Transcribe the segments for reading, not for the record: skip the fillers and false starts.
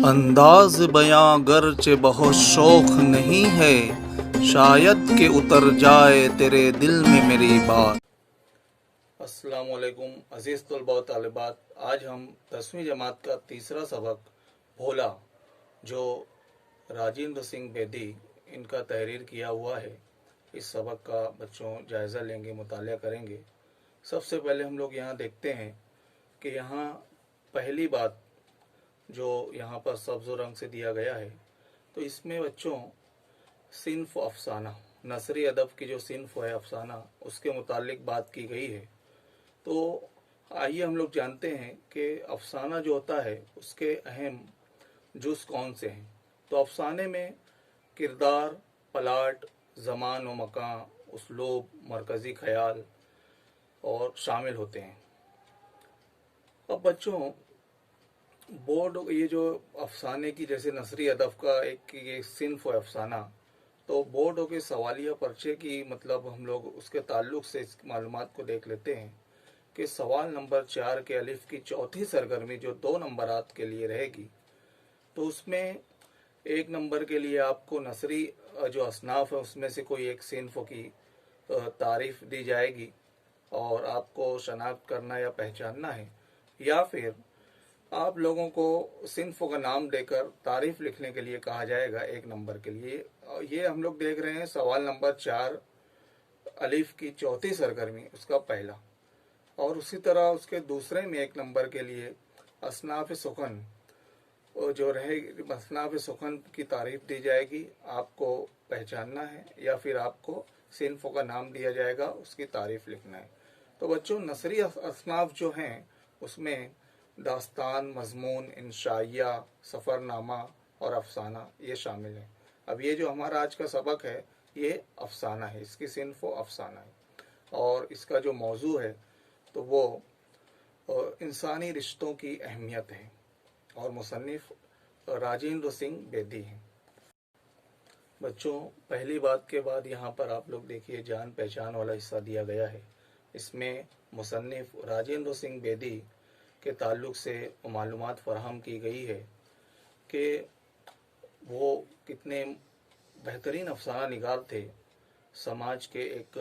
अंदाज बयां गरचे बहुत शौक नहीं है, शायद के उतर जाए तेरे दिल में मेरी बात। अस्सलाम वालेकुम अजीज़ तलबा व तालिबात। आज हम 10वीं जमात का तीसरा सबक भोला, जो राजेंद्र सिंह बेदी इनका तहरीर किया हुआ है, इस सबक का बच्चों जायज़ा लेंगे, मुतालिया करेंगे। सबसे पहले हम लोग यहाँ देखते हैं कि यहाँ पहली बात जो यहाँ पर सब्ज़ रंग से दिया गया है, तो इसमें बच्चों सिन्फ अफसाना, नसरी अदब की जो सिन्फ है अफसाना, उसके मुतालिक बात की गई है। तो आइए हम लोग जानते हैं कि अफसाना जो होता है उसके अहम जुज़ कौन से हैं। तो अफसाने में किरदार, प्लाट, ज़मान व मकान, उसलूब, मरकज़ी ख्याल और शामिल होते हैं। अब बच्चों बोर्ड, ये जो अफसाने की जैसे नसरी अदब का एक ये सिन्फ है अफसाना, तो बोर्ड के सवालिया पर्चे की मतलब हम लोग उसके ताल्लुक से इस मालूमात को देख लेते हैं कि सवाल नंबर 4 के अलिफ की चौथी सरगर्मी जो 2 नंबरात के लिए रहेगी, तो उसमें 1 नंबर के लिए आपको नसरी जो असनाफ है उसमें से कोई एक सिन्फ की तारीफ दी जाएगी और आपको शनाख्त करना या पहचानना है, या फिर आप लोगों को सिन्फ का नाम देकर तारीफ लिखने के लिए कहा जाएगा 1 नंबर के लिए। ये हम लोग देख रहे हैं सवाल नंबर 4 अलिफ की चौथी सरगर्मी उसका पहला। और उसी तरह उसके दूसरे में 1 नंबर के लिए असनाफ सुखन जो रहेगी, असनाफ सुखन की तारीफ दी जाएगी, आपको पहचानना है, या फिर आपको सिन्फ का नाम दिया जाएगा, उसकी तारीफ लिखना है। तो बच्चों नसरी असनाफ जो हैं उसमें दास्तान, मजमून, इंशाइया, सफ़रनामा और अफसाना ये शामिल है। अब ये जो हमारा आज का सबक है ये अफसाना है, इसकी सिन्फ अफसाना है और इसका जो मौजू है तो वो इंसानी रिश्तों की अहमियत है और मुसन्निफ राजेंद्र सिंह बेदी हैं। बच्चों पहली बात के बाद यहाँ पर आप लोग देखिए जान पहचान वाला हिस्सा दिया गया है। इसमें मुसन्निफ राजेंद्र सिंह बेदी के ताल्लुक से मालूमात फराहम की गई है कि वो कितने बेहतरीन अफसाना निगार थे। समाज के एक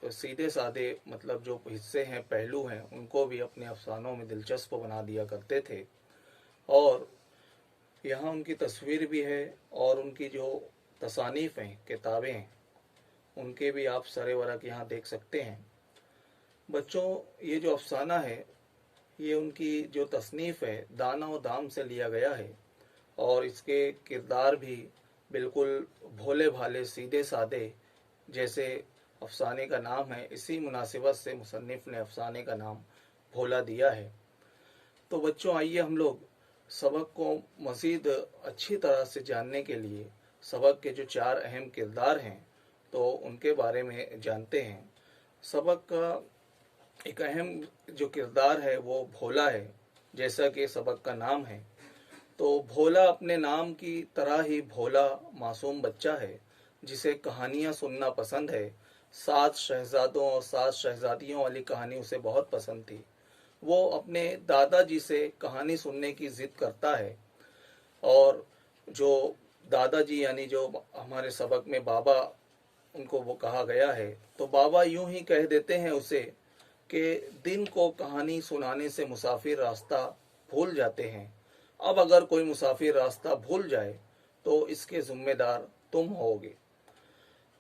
सीधे साधे मतलब जो हिस्से हैं, पहलू हैं, उनको भी अपने अफसानों में दिलचस्प बना दिया करते थे। और यहाँ उनकी तस्वीर भी है और उनकी जो तसानीफ़ हैं, किताबें हैं, उनके भी आप सरे वरक यहाँ देख सकते हैं। बच्चों ये जो अफसाना है ये उनकी जो तसनीफ़ है दाना व दाम से लिया गया है और इसके किरदार भी बिल्कुल भोले भाले सीधे सादे, जैसे अफसाने का नाम है, इसी मुनासिबत से मुसन्निफ़ ने अफसाने का नाम भोला दिया है। तो बच्चों आइए हम लोग सबक को मज़ीद अच्छी तरह से जानने के लिए सबक के जो 4 अहम किरदार हैं तो उनके बारे में जानते हैं। सबक का एक अहम जो किरदार है वो भोला है, जैसा कि सबक का नाम है। तो भोला अपने नाम की तरह ही भोला मासूम बच्चा है जिसे कहानियाँ सुनना पसंद है। 7 शहजादों और 7 शहजादियों वाली कहानी उसे बहुत पसंद थी। वो अपने दादाजी से कहानी सुनने की ज़िद करता है और जो दादाजी यानी जो हमारे सबक में बाबा उनको वो कहा गया है, तो बाबा यूं ही कह देते हैं उसे कि दिन को कहानी सुनाने से मुसाफिर रास्ता भूल जाते हैं। अब अगर कोई मुसाफिर रास्ता भूल जाए तो इसके जिम्मेदार तुम होगे।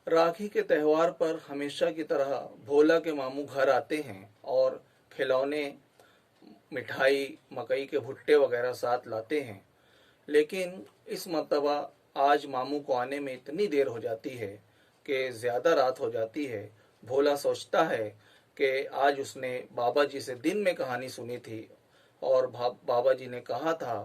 राखी के त्यौहार पर हमेशा की तरह भोला के मामू घर आते हैं और खिलौने, मिठाई, मकई के भुट्टे वगैरह साथ लाते हैं। लेकिन इस मर्तबा आज मामू को आने में इतनी देर हो जाती है कि ज़्यादा रात हो जाती है। भोला सोचता है कि आज उसने बाबा जी से दिन में कहानी सुनी थी और बाबा जी ने कहा था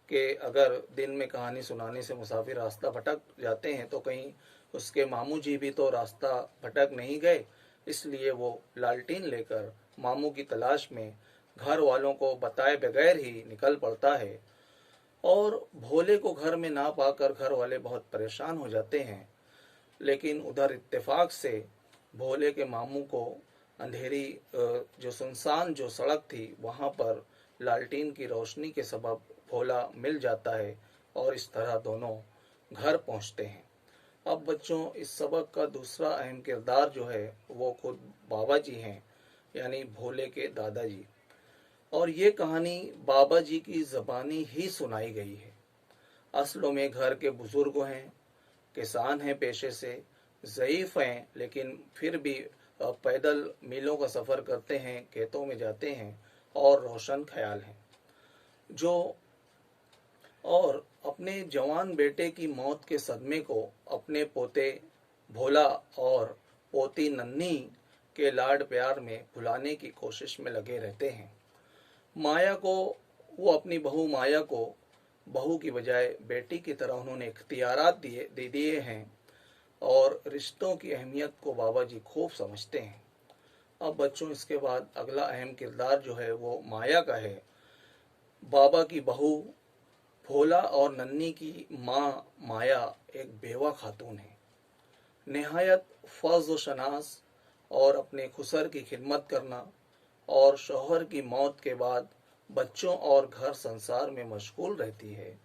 कि अगर दिन में कहानी सुनाने से मुसाफिर रास्ता भटक जाते हैं तो कहीं उसके मामू जी भी तो रास्ता भटक नहीं गए। इसलिए वो लालटीन लेकर मामू की तलाश में घर वालों को बताए बगैर ही निकल पड़ता है और भोले को घर में ना पाकर घर वाले बहुत परेशान हो जाते हैं। लेकिन उधर इत्तेफाक से भोले के मामू को अंधेरी जो सुनसान जो सड़क थी वहाँ पर लालटीन की रोशनी के सबब भोला मिल जाता है और इस तरह दोनों घर पहुंचते हैं। अब बच्चों, इस सबक का दूसरा अहम किरदार जो है वो खुद बाबा जी हैं, यानी भोले के दादाजी। और ये कहानी बाबा जी की ज़बानी ही सुनाई गई है। असलों में घर के बुजुर्ग हैं, किसान हैं पेशे से, ज़ईफ़ हैं लेकिन फिर भी पैदल मीलों का सफ़र करते हैं, खेतों में जाते हैं और रोशन ख्याल हैं जो और अपने जवान बेटे की मौत के सदमे को अपने पोते भोला और पोती नन्ही के लाड प्यार में भुलाने की कोशिश में लगे रहते हैं। माया को वो अपनी बहू माया को बहू की बजाय बेटी की तरह उन्होंने इख्तियारात दे दिए हैं और रिश्तों की अहमियत को बाबा जी खूब समझते हैं। अब बच्चों, इसके बाद अगला अहम किरदार जो है वो माया का है। बाबा की बहू भोला और नन्ही की माँ माया एक बेवा खातून है, निहायत फज़ व शनास, और अपने खुसर की खिदमत करना और शौहर की मौत के बाद बच्चों और घर संसार में मशगूल रहती है।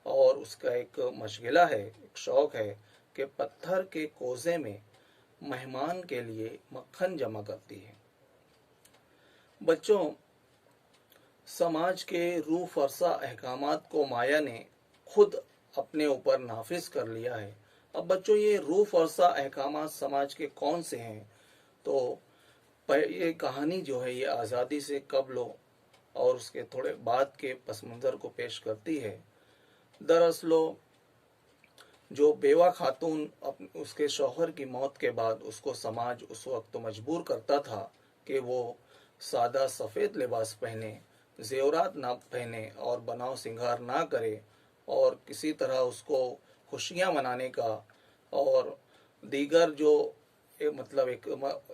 और उसका एक मशगिला है, एक शौक है कि पत्थर के कोज़े में मेहमान के लिए मक्खन जमा करती है। बच्चों, समाज के रूह फरसा अहकामात को माया ने खुद अपने ऊपर नाफिज कर लिया है। अब बच्चों, ये रूह फरसा अहकामात समाज के कौन से हैं? तो ये कहानी जो है ये आज़ादी से कब्ल और उसके थोड़े बाद के पस मंज़र को पेश करती है। दरअसल जो बेवा खातून उसके शौहर की मौत के बाद उसको समाज उस वक्त तो मजबूर करता था कि वो सादा सफ़ेद लिबास पहने, जेवरात ना पहने और बनाव सिंगार ना करे, और किसी तरह उसको खुशियाँ मनाने का और दीगर जो मतलब एक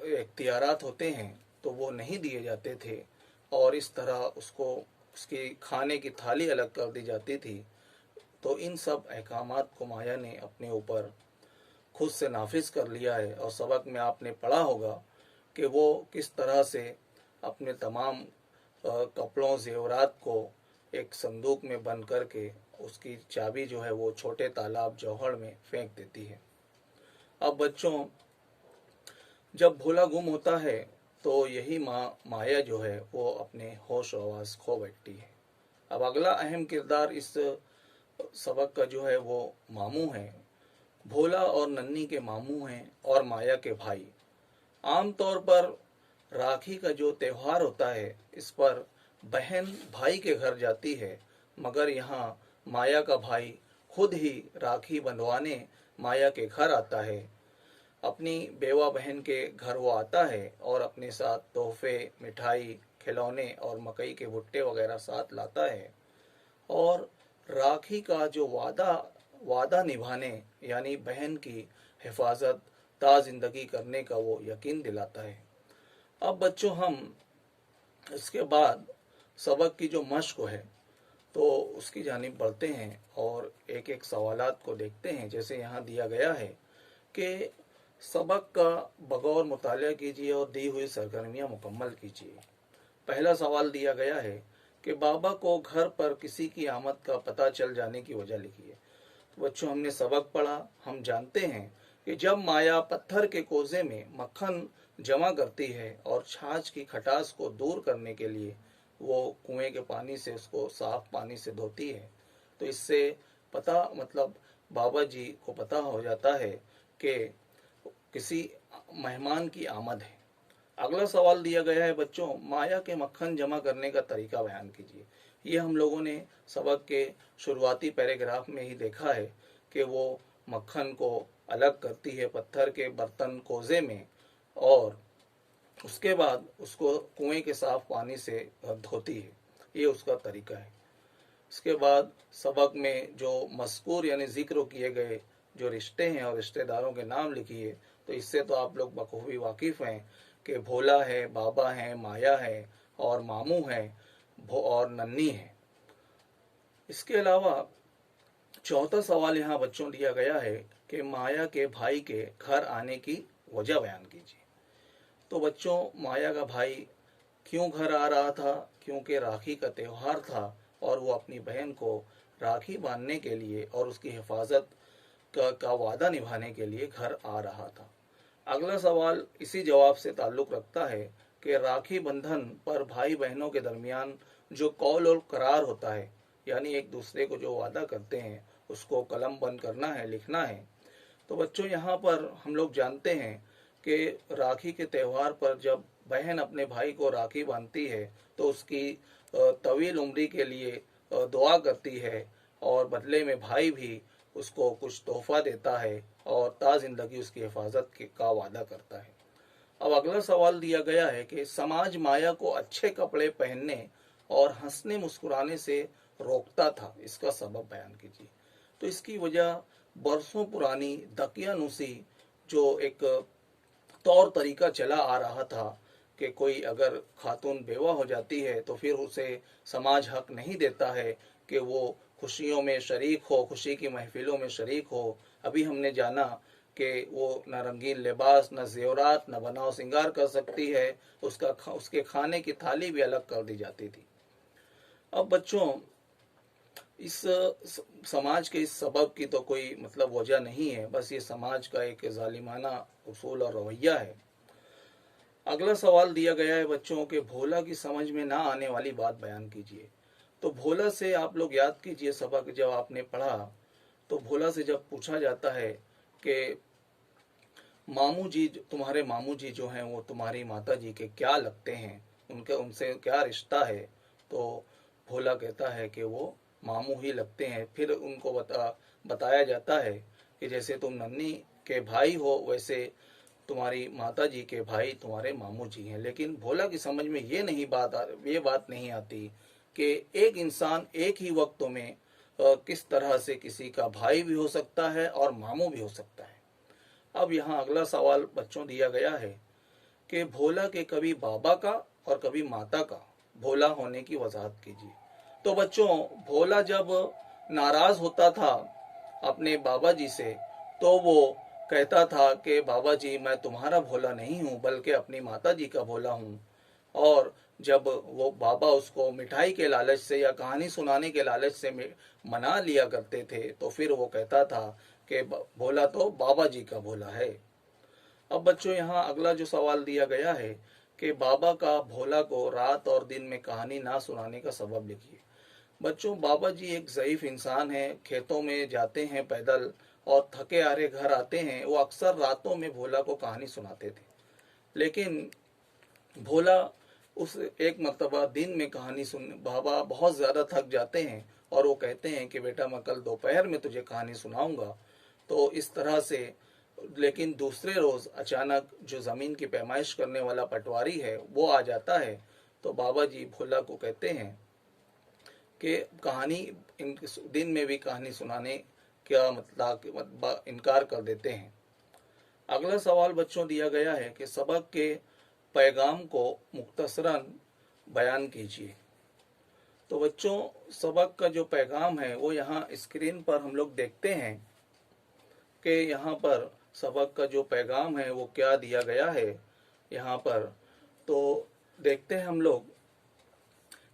इख्तियारात होते हैं तो वो नहीं दिए जाते थे, और इस तरह उसको उसकी खाने की थाली अलग कर दी जाती थी। तो इन सब अहकामात को माया ने अपने ऊपर खुद से नाफिज कर लिया है। और सबक में आपने पढ़ा होगा कि वो किस तरह से अपने तमाम कपड़ों जेवरात को एक संदूक में बंद करके उसकी चाबी जो है वो छोटे तालाब जौहड़ में फेंक देती है। अब बच्चों, जब भोला गुम होता है तो यही माया जो है वो अपने होश आवाज खो बैठती है। अब अगला अहम किरदार इस सबक का जो है वो मामू है। भोला और नन्ही के मामू हैं और माया के भाई। आमतौर पर राखी का जो त्यौहार होता है इस पर बहन भाई के घर जाती है, मगर यहाँ माया का भाई खुद ही राखी बंधवाने माया के घर आता है। अपनी बेवा बहन के घर वो आता है और अपने साथ तोहफे, मिठाई, खिलौने और मकई के भुट्टे वगैरह साथ लाता है, और राखी का जो वादा निभाने यानी बहन की हिफाजत जिंदगी करने का वो यकीन दिलाता है। अब बच्चों, हम इसके बाद सबक की जो मश्क है तो उसकी जानिब बढ़ते हैं और एक एक सवालात को देखते हैं। जैसे यहाँ दिया गया है कि सबक का बगौर मुताला कीजिए और दी हुई सरगर्मियाँ मुकम्मल कीजिए। पहला सवाल दिया गया है कि बाबा को घर पर किसी की आमद का पता चल जाने की वजह लिखिए। तो बच्चों, हमने सबक पढ़ा, हम जानते हैं कि जब माया पत्थर के कोजे में मक्खन जमा करती है और छाछ की खटास को दूर करने के लिए वो कुएं के पानी से उसको साफ पानी से धोती है, तो इससे पता मतलब बाबा जी को पता हो जाता है कि किसी मेहमान की आमद है। अगला सवाल दिया गया है बच्चों, माया के मक्खन जमा करने का तरीका बयान कीजिए। ये हम लोगों ने सबक के शुरुआती पैराग्राफ में ही देखा है कि वो मक्खन को अलग करती है पत्थर के बर्तन कोजे में और उसके बाद उसको कुएं के साफ पानी से धोती है। ये उसका तरीका है। इसके बाद सबक में जो मज़कूर यानी जिक्र किए गए जो रिश्ते हैं और रिश्तेदारों के नाम लिखिए। तो इससे तो आप लोग बखूबी वाकिफ़ हैं कि भोला है, बाबा है, माया है और मामू है और नन्ही है। इसके अलावा चौथा सवाल यहाँ बच्चों दिया गया है कि माया के भाई के घर आने की वजह बयान कीजिए। तो बच्चों, माया का भाई क्यों घर आ रहा था? क्योंकि राखी का त्यौहार था और वो अपनी बहन को राखी बांधने के लिए और उसकी हिफाजत का वादा निभाने के लिए घर आ रहा था। अगला सवाल इसी जवाब से ताल्लुक रखता है कि राखी बंधन पर भाई बहनों के दरमियान जो कौल और करार होता है, यानी एक दूसरे को जो वादा करते हैं उसको कलम बंद करना है, लिखना है। तो बच्चों, यहाँ पर हम लोग जानते हैं कि राखी के त्यौहार पर जब बहन अपने भाई को राखी बांधती है तो उसकी तवील उम्री के लिए दुआ करती है और बदले में भाई भी उसको कुछ तोहफा देता है और जिंदगी उसकी हिफाजत का वादा करता है। अब अगला सवाल दिया गया है कि समाज माया को अच्छे कपड़े पहनने और हंसने मुस्कुराने से रोकता था, इसका सबब बयान कीजिए। तो इसकी वजह बरसों पुरानी दकियानुसी जो एक तौर तरीका चला आ रहा था कि कोई अगर खातून बेवा हो जाती है तो फिर उसे समाज हक नहीं देता है कि वो खुशियों में शरीक हो, खुशी की महफिलों में शरीक हो। अभी हमने जाना कि वो न रंगीन लिबास, न जेवरात, न बनाव सिंगार कर सकती है, उसके खाने की थाली भी अलग कर दी जाती थी। अब बच्चों, इस समाज के इस सबब की तो कोई वजह नहीं है, बस ये समाज का एक जालिमाना उसूल और रवैया है। अगला सवाल दिया गया है बच्चों के भोला की समझ में ना आने वाली बात बयान कीजिए। तो भोला से आप लोग याद कीजिए सबक जब आपने पढ़ा, तो भोला से जब पूछा जाता है कि मामू जी, तुम्हारे मामू जी जो हैं वो तुम्हारी माता जी के क्या लगते हैं, उनसे क्या रिश्ता है, तो भोला कहता है कि वो मामू ही लगते हैं। फिर उनको बताया जाता है कि जैसे तुम नन्ही के भाई हो वैसे तुम्हारी माता जी के भाई तुम्हारे मामू जी हैं। लेकिन भोला की समझ में ये बात नहीं आती कि एक इंसान एक ही वक्त में किस तरह से किसी का भाई भी हो सकता है और मामू भी हो सकता है। अब यहाँ अगला सवाल बच्चों दिया गया है कि भोला के कभी बाबा का और कभी माता का भोला होने की वजाहत कीजिए। तो बच्चों, भोला जब नाराज होता था अपने बाबा जी से तो वो कहता था कि बाबा जी, मैं तुम्हारा भोला नहीं हूँ बल्कि अपनी माता जी का भोला हूँ। और जब वो बाबा उसको मिठाई के लालच से या कहानी सुनाने के लालच से मना लिया करते थे तो फिर वो कहता था कि भोला तो बाबा जी का भोला है। अब बच्चों, यहाँ अगला जो सवाल दिया गया है कि बाबा का भोला को रात और दिन में कहानी ना सुनाने का सबब लिखिए। बच्चों, बाबा जी एक ज़ईफ इंसान है, खेतों में जाते हैं पैदल और थके हारे घर आते हैं। वो अक्सर रातों में भोला को कहानी सुनाते थे, लेकिन भोला उस एक मर्तबा दिन में कहानी सुन, बाबा बहुत ज़्यादा थक जाते हैं और वो कहते हैं कि बेटा मैं कल दोपहर में तुझे कहानी सुनाऊंगा। तो इस तरह से, लेकिन दूसरे रोज़ अचानक जो ज़मीन की पैमाइश करने वाला पटवारी है वो आ जाता है। तो बाबा जी भोला को कहते हैं कि कहानी दिन में भी कहानी सुनाने का इनकार कर देते हैं। अगला सवाल बच्चों दिया गया है कि सबक के पैगाम को मुख्तसरन बयान कीजिए। तो बच्चों, सबक का जो पैगाम है वो यहाँ स्क्रीन पर हम लोग देखते हैं कि यहाँ पर सबक का जो पैगाम है वो क्या दिया गया है। यहाँ पर तो देखते हैं हम लोग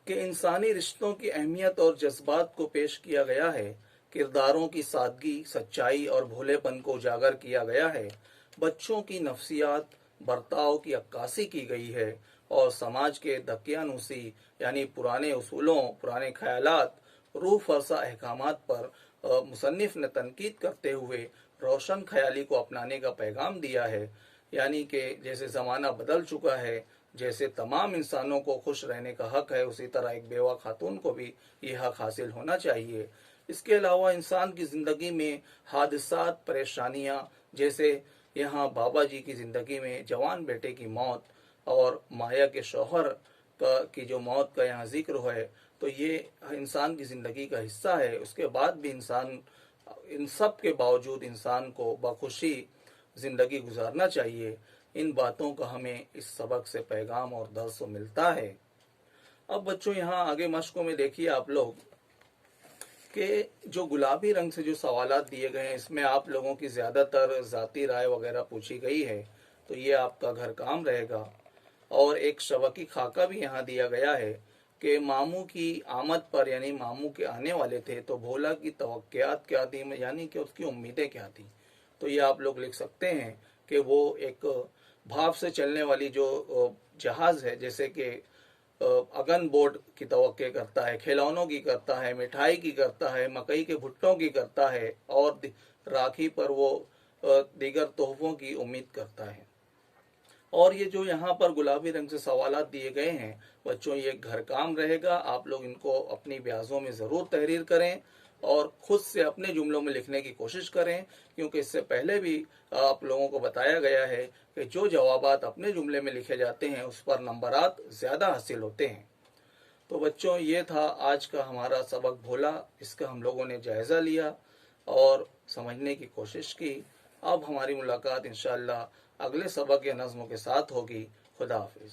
कि इंसानी रिश्तों की अहमियत और जज्बात को पेश किया गया है। किरदारों की सादगी, सच्चाई और भोलेपन को उजागर किया गया है। बच्चों की नफ्सियात, बर्ताव की अक्कासी की गई है और समाज के दकियानुसी यानी पुराने उसूलों, पुराने ख्यालात, रूह फरसा अहकामात पर मुसन्निफ ने तनकीद करते हुए रोशन ख्याली को अपनाने का पैगाम दिया है। यानी कि जैसे ज़माना बदल चुका है, जैसे तमाम इंसानों को खुश रहने का हक है, उसी तरह एक बेवा खातून को भी ये हक हासिल होना चाहिए। इसके अलावा इंसान की ज़िंदगी में हादसात, परेशानियाँ, जैसे यहाँ बाबा जी की ज़िंदगी में जवान बेटे की मौत और माया के शौहर की जो मौत का यहाँ जिक्र है, तो ये इंसान की ज़िंदगी का हिस्सा है। उसके बाद भी इन सब के बावजूद इंसान को बखुशी ज़िंदगी गुजारना चाहिए। इन बातों का हमें इस सबक से पैगाम और दर्स मिलता है। अब बच्चों, यहाँ आगे मशकों में देखिए आप लोग कि जो गुलाबी रंग से जो सवालात दिए गए हैं इसमें आप लोगों की ज़्यादातर ज़ाती राय वगैरह पूछी गई है, तो ये आपका घर काम रहेगा। और एक शवकी खाका भी यहाँ दिया गया है कि मामू की आमद पर यानी मामू के आने वाले थे तो भोला की तवक्कुआत क्या थी, यानी कि उसकी उम्मीदें क्या थी। तो ये आप लोग लिख सकते हैं कि वो एक भाप से चलने वाली जो जहाज़ है, जैसे कि अगन बोर्ड की तवक्के करता है, खिलौनों की करता है, मिठाई की करता है, मकई के भुट्टों की करता है, और राखी पर वो दीगर तोहफों की उम्मीद करता है। और ये जो यहाँ पर गुलाबी रंग से सवालात दिए गए हैं बच्चों, ये घर काम रहेगा, आप लोग इनको अपनी ब्याजों में ज़रूर तहरीर करें और खुद से अपने जुमलों में लिखने की कोशिश करें, क्योंकि इससे पहले भी आप लोगों को बताया गया है कि जो जवाबात अपने जुमले में लिखे जाते हैं उस पर नंबरात ज़्यादा हासिल होते हैं। तो बच्चों, ये था आज का हमारा सबक भोला। इसका हम लोगों ने जायज़ा लिया और समझने की कोशिश की। अब हमारी मुलाकात इंशाअल्लाह अगले सबक या नज़्म के साथ होगी। खुदा हाफिज़।